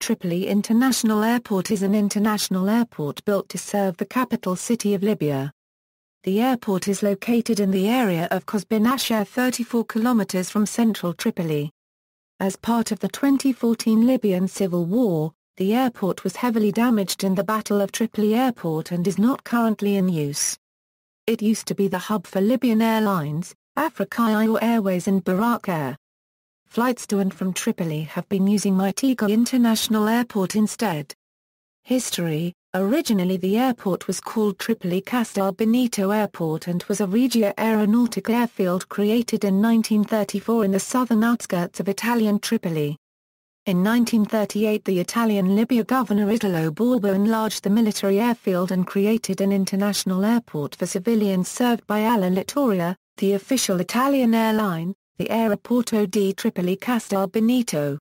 Tripoli International Airport is an international airport built to serve the capital city of Libya. The airport is located in the area of Qasr bin Ghashir, 34 kilometers from central Tripoli. As part of the 2014 Libyan Civil War, the airport was heavily damaged in the Battle of Tripoli Airport and is not currently in use. It used to be the hub for Libyan Airlines, Afriqiyah or Airways and Buraq Air. Flights to and from Tripoli have been using Mitiga International Airport instead. History: originally the airport was called Tripoli Qasr bin Ghashir Airport and was a Regia aeronautic airfield created in 1934 in the southern outskirts of Italian Tripoli. In 1938 the Italian-Libya governor Italo Balbo enlarged the military airfield and created an international airport for civilians served by Ala Littoria, the official Italian airline, the Aeroporto di Tripoli Qasr bin Ghashir.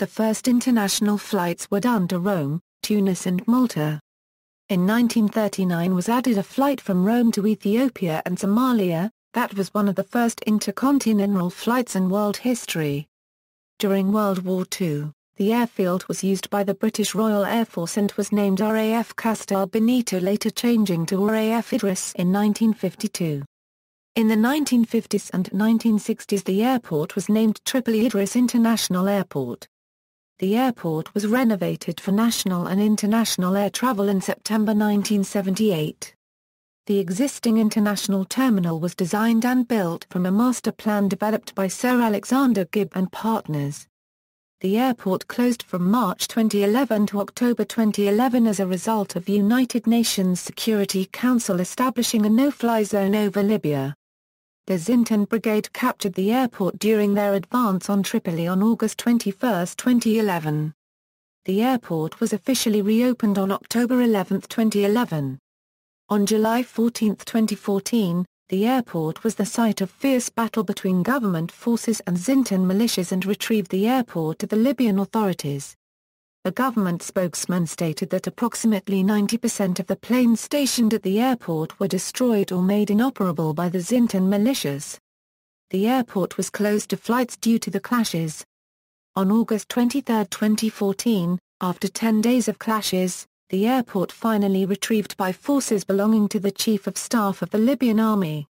The first international flights were done to Rome, Tunis and Malta. In 1939 was added a flight from Rome to Ethiopia and Somalia, that was one of the first intercontinental flights in world history. During World War II, the airfield was used by the British Royal Air Force and was named RAF Qasr bin Ghashir, later changing to RAF Idris in 1952. In the 1950s and 1960s the airport was named Tripoli Idris International Airport. The airport was renovated for national and international air travel in September 1978. The existing international terminal was designed and built from a master plan developed by Sir Alexander Gibb and partners. The airport closed from March 2011 to October 2011 as a result of United Nations Security Council establishing a no-fly zone over Libya. The Zintan Brigade captured the airport during their advance on Tripoli on August 21, 2011. The airport was officially reopened on October 11, 2011. On July 14, 2014, the airport was the site of fierce battle between government forces and Zintan militias and retrieved the airport to the Libyan authorities. A government spokesman stated that approximately 90% of the planes stationed at the airport were destroyed or made inoperable by the Zintan militias. The airport was closed to flights due to the clashes. On August 23, 2014, after 10 days of clashes, the airport finally retrieved by forces belonging to the Chief of Staff of the Libyan Army.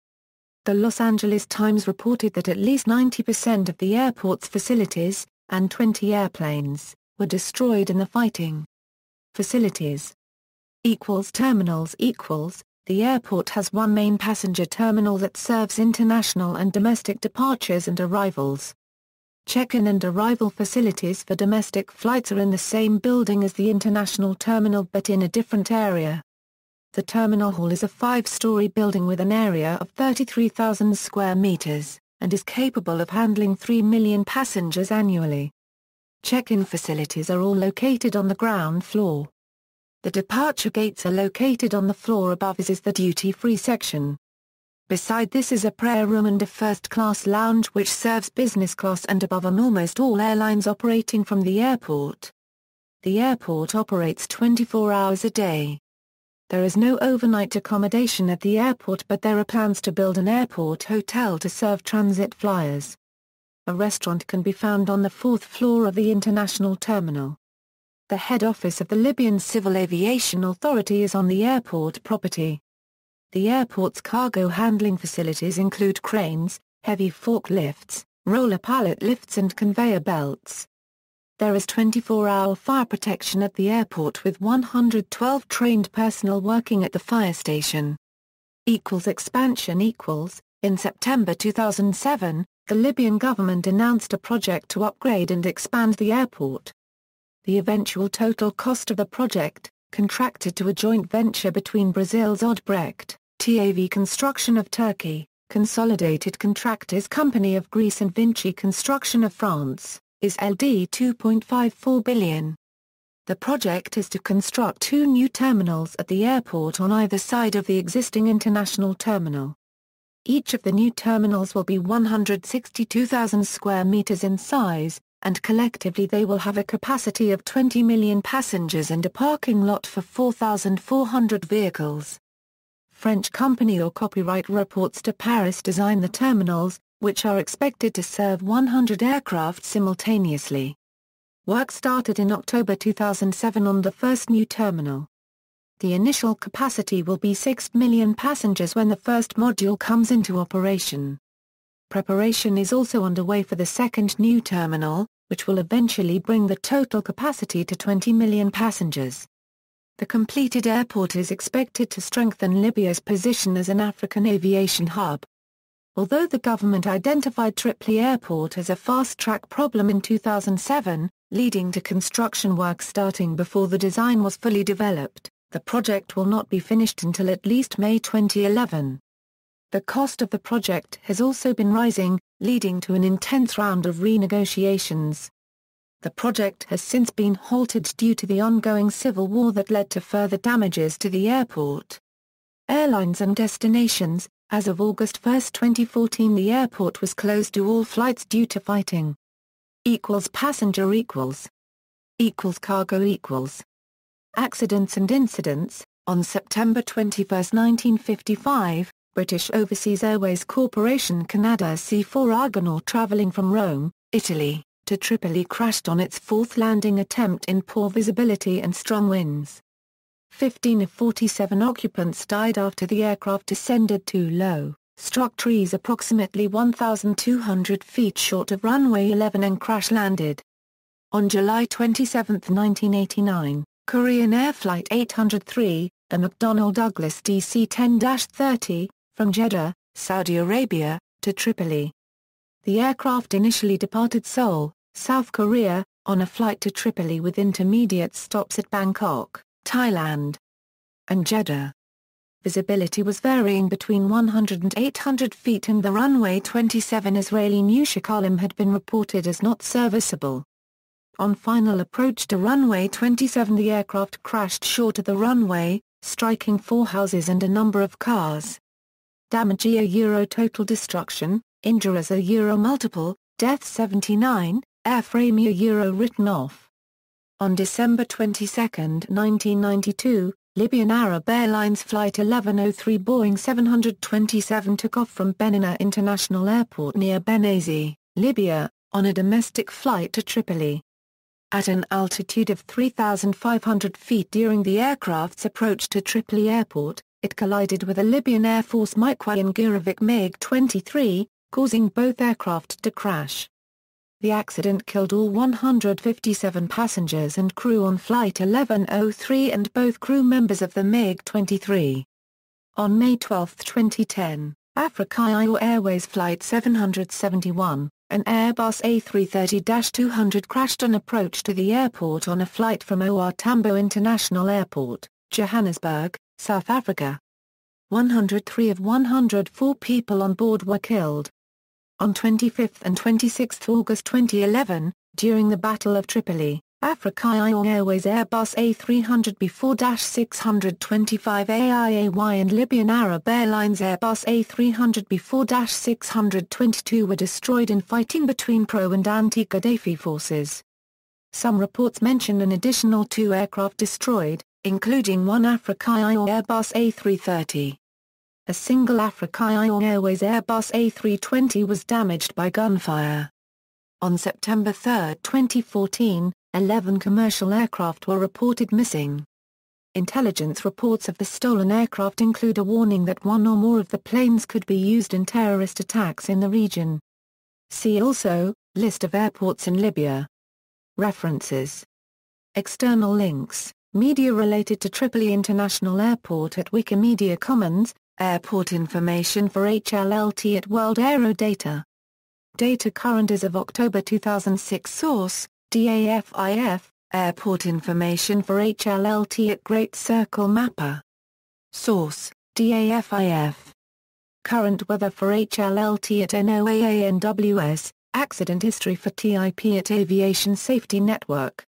The Los Angeles Times reported that at least 90% of the airport's facilities, and 20 airplanes, were destroyed in the fighting. Facilities Terminals The airport has one main passenger terminal that serves international and domestic departures and arrivals. Check-in and arrival facilities for domestic flights are in the same building as the international terminal but in a different area. The terminal hall is a 5-story building with an area of 33,000 square meters, and is capable of handling 3 million passengers annually. Check-in facilities are all located on the ground floor. The departure gates are located on the floor above, as is the duty-free section. Beside this is a prayer room and a first-class lounge which serves business class and above on almost all airlines operating from the airport. The airport operates 24 hours a day. There is no overnight accommodation at the airport, but there are plans to build an airport hotel to serve transit flyers. A restaurant can be found on the 4th floor of the international terminal. The head office of the Libyan Civil Aviation Authority is on the airport property. The airport's cargo handling facilities include cranes, heavy forklifts, roller pallet lifts and conveyor belts. There is 24-hour fire protection at the airport with 112 trained personnel working at the fire station. Expansion In September 2007, the Libyan government announced a project to upgrade and expand the airport. The eventual total cost of the project, contracted to a joint venture between Brazil's Odebrecht, TAV Construction of Turkey, Consolidated Contractors Company of Greece and Vinci Construction of France, is LD 2.54 billion. The project is to construct 2 new terminals at the airport on either side of the existing international terminal. Each of the new terminals will be 162,000 square meters in size, and collectively they will have a capacity of 20 million passengers and a parking lot for 4,400 vehicles. French company or copyright reports to Paris design the terminals, which are expected to serve 100 aircraft simultaneously. Work started in October 2007 on the first new terminal. The initial capacity will be 6 million passengers when the first module comes into operation. Preparation is also underway for the second new terminal, which will eventually bring the total capacity to 20 million passengers. The completed airport is expected to strengthen Libya's position as an African aviation hub. Although the government identified Tripoli Airport as a fast-track problem in 2007, leading to construction work starting before the design was fully developed, the project will not be finished until at least May 2011. The cost of the project has also been rising, leading to an intense round of renegotiations. The project has since been halted due to the ongoing civil war that led to further damages to the airport. Airlines and destinations. As of August 1, 2014, the airport was closed to all flights due to fighting. Passenger cargo Accidents and incidents. On September 21, 1955, British Overseas Airways Corporation Canada C4 Argonaut travelling from Rome, Italy, to Tripoli crashed on its fourth landing attempt in poor visibility and strong winds. 15 of 47 occupants died after the aircraft descended too low, struck trees approximately 1,200 feet short of runway 11 and crash-landed. On July 27, 1989, Korean Air Flight 803, a McDonnell Douglas DC-10-30, from Jeddah, Saudi Arabia, to Tripoli. The aircraft initially departed Seoul, South Korea, on a flight to Tripoli with intermediate stops at Bangkok, Thailand, and Jeddah. Visibility was varying between 100 and 800 feet and the runway 27 Israeli New Shakalim had been reported as not serviceable. On final approach to runway 27, the aircraft crashed short of the runway, striking 4 houses and a number of cars. Damage Euro total destruction, injuries Euro multiple, deaths 79, airframe Euro written off. On December 22, 1992, Libyan Arab Airlines Flight 1103 Boeing 727 took off from Benina International Airport near Benghazi, Libya, on a domestic flight to Tripoli. At an altitude of 3,500 feet during the aircraft's approach to Tripoli Airport, it collided with a Libyan Air Force Mikoyan Girovic MiG-23, causing both aircraft to crash. The accident killed all 157 passengers and crew on Flight 1103 and both crew members of the MiG-23. On May 12, 2010, Afriqiyah Airways Flight 771, an Airbus A330-200 crashed on approach to the airport on a flight from OR Tambo International Airport, Johannesburg, South Africa. 103 of 104 people on board were killed. On 25 and 26 August 2011, during the Battle of Tripoli, Afriqiyah Airways Airbus A300B4-625 AIAY and Libyan Arab Airlines Airbus A300B4-622 were destroyed in fighting between pro- and anti-Gaddafi forces. Some reports mention an additional 2 aircraft destroyed, including one Afriqiyah Airbus A330. A single Afriqiyah Airways Airbus A320 was damaged by gunfire. On September 3, 2014, 11 commercial aircraft were reported missing. Intelligence reports of the stolen aircraft include a warning that one or more of the planes could be used in terrorist attacks in the region. See also, List of airports in Libya. References. External links, media related to Tripoli International Airport at Wikimedia Commons, airport information for HLLT at World Aerodata. Data current as of October 2006. Source, DAFIF, airport information for HLLT at Great Circle Mapper. Source, DAFIF. Current weather for HLLT at NOAA NWS, accident history for TIP at Aviation Safety Network.